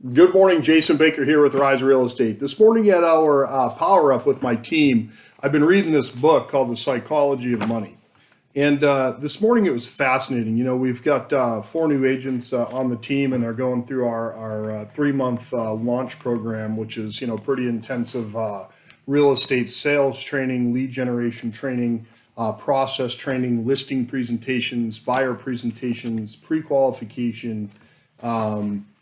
Good morning, Jason Baker here with Rise Real Estate. This morning at our Power Up with my team, I've been reading this book called The Psychology of Money. And this morning it was fascinating. You know, we've got four new agents on the team, and they're going through our 3-month launch program, which is, pretty intensive real estate sales training, lead generation training, process training, listing presentations, buyer presentations, pre-qualification,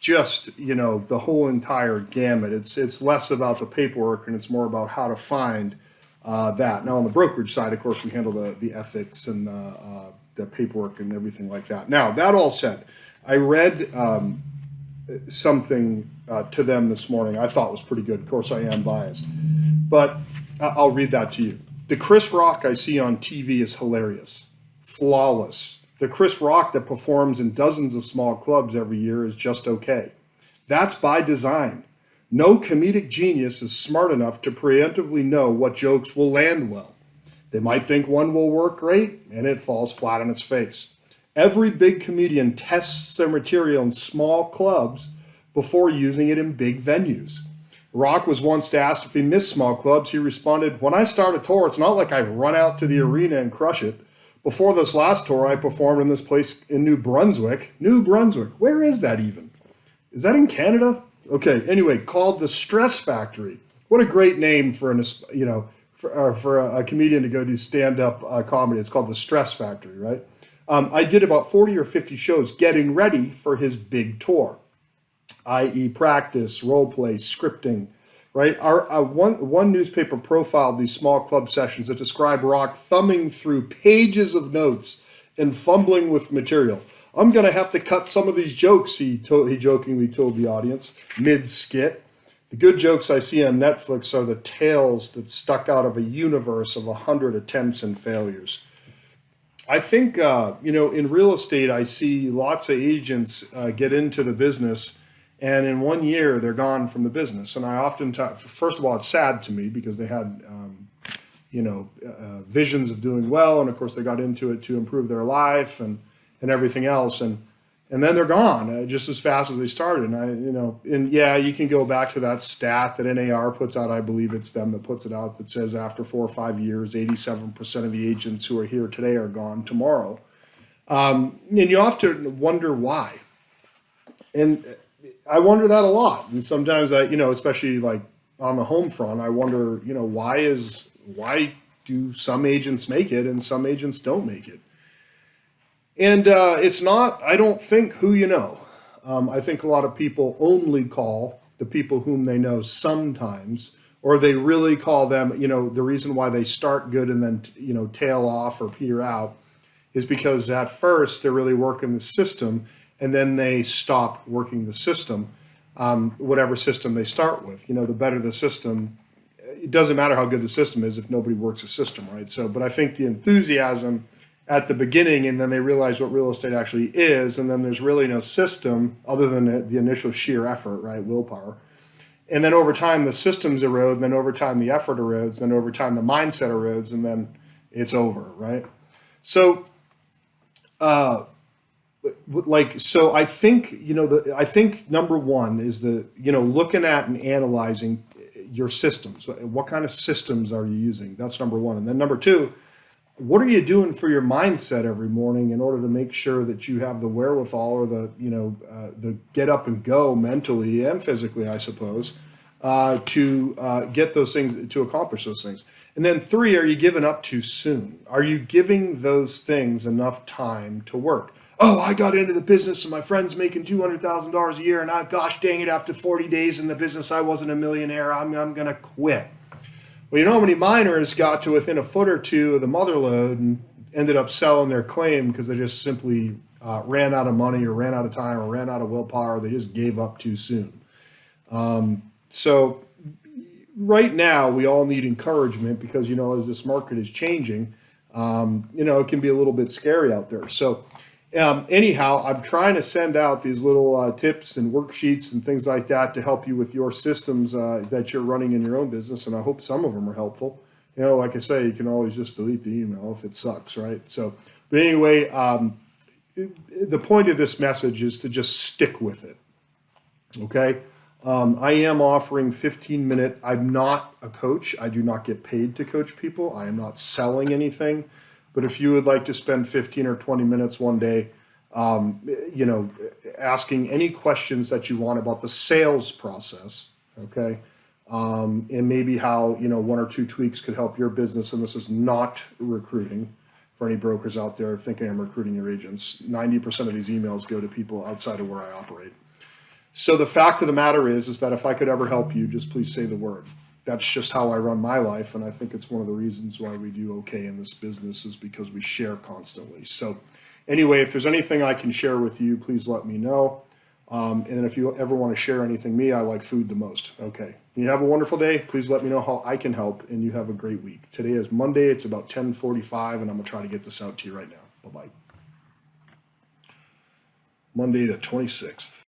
just the whole entire gamut. It's less about the paperwork and it's more about how to find that. Now on the brokerage side, of course, we handle the ethics and the paperwork and everything like that. Now that all said, I read something to them this morning I thought was pretty good. Of course, I am biased, but I'll read that to you. The Chris Rock I see on TV is hilarious, flawless. The Chris Rock that performs in dozens of small clubs every year is just okay. That's by design. No comedic genius is smart enough to preemptively know what jokes will land well. They might think one will work great, and it falls flat on its face. Every big comedian tests their material in small clubs before using it in big venues. Rock was once asked if he missed small clubs. He responded, "When I start a tour, it's not like I run out to the arena and crush it. Before this last tour, I performed in this place in New Brunswick. New Brunswick, where is that even? Is that in Canada? Okay, anyway, called The Stress Factory. What a great name for for a comedian to go do stand-up comedy. It's called The Stress Factory, right? I did about 40 or 50 shows getting ready for his big tour, i.e. practice, role play, scripting, right? One newspaper profiled these small club sessions that describe Rock thumbing through pages of notes and fumbling with material. "I'm going to have to cut some of these jokes," he jokingly told the audience mid-skit. "The good jokes I see on Netflix are the tales that stuck out of a universe of 100 attempts and failures." I think, in real estate, I see lots of agents get into the business, and in 1 year, they're gone from the business. And I often, first of all, it's sad to me because they had, visions of doing well, and of course, they got into it to improve their life and everything else, and then they're gone just as fast as they started. And yeah, you can go back to that stat that NAR puts out. I believe it's them that puts it out, that says after 4 or 5 years, 87% of the agents who are here today are gone tomorrow. And you often wonder why. And I wonder that a lot. And sometimes especially like on the home front, I wonder, why do some agents make it and some agents don't make it? And it's not, I don't think, who you know. I think a lot of people only call the people whom they know sometimes, or they really call them, the reason why they start good and then, tail off or peter out is because at first they're really working the system and then they stop working the system, whatever system they start with. The better the system, it doesn't matter how good the system is if nobody works the system, right? So, but I think the enthusiasm at the beginning, and then they realize what real estate actually is, and then there's really no system other than the initial sheer effort, right, willpower. And then over time, the systems erode, and then over time, the effort erodes, and then over time, the mindset erodes, and then it's over, right? So, I think, I think number one is looking at and analyzing your systems. What kind of systems are you using? That's number one. And then number two, what are you doing for your mindset every morning in order to make sure that you have the wherewithal or the get up and go mentally and physically, I suppose, to get those things, to accomplish those things? And then three, are you giving up too soon? Are you giving those things enough time to work? "Oh, I got into the business and my friend's making $200,000 a year, and gosh dang it, after 40 days in the business, I wasn't a millionaire. I'm going to quit." Well, you know how many miners got to within a foot or two of the mother lode and ended up selling their claim because they just simply ran out of money or ran out of time or ran out of willpower. They just gave up too soon. So right now, we all need encouragement because, as this market is changing, it can be a little bit scary out there. So anyhow, I'm trying to send out these little tips and worksheets and things like that to help you with your systems that you're running in your own business. And I hope some of them are helpful. Like I say, you can always just delete the email if it sucks, right? So, but anyway, the point of this message is to just stick with it. Okay. I am offering 15-minute. I'm not a coach. I do not get paid to coach people. I am not selling anything. But if you would like to spend 15 or 20 minutes one day, you know, asking any questions that you want about the sales process, okay, and maybe how, you know, one or two tweaks could help your business. And this is not recruiting for any brokers out there thinking I'm recruiting your agents. 90% of these emails go to people outside of where I operate. So the fact of the matter is that if I could ever help you, just please say the word. That's just how I run my life, and I think it's one of the reasons why we do okay in this business is because we share constantly. So anyway, if there's anything I can share with you, please let me know. And if you ever want to share anything, I like food the most. Okay. You have a wonderful day. Please let me know how I can help, and you have a great week. Today is Monday. It's about 10:45, and I'm going to try to get this out to you right now. Bye-bye. Monday the 26th.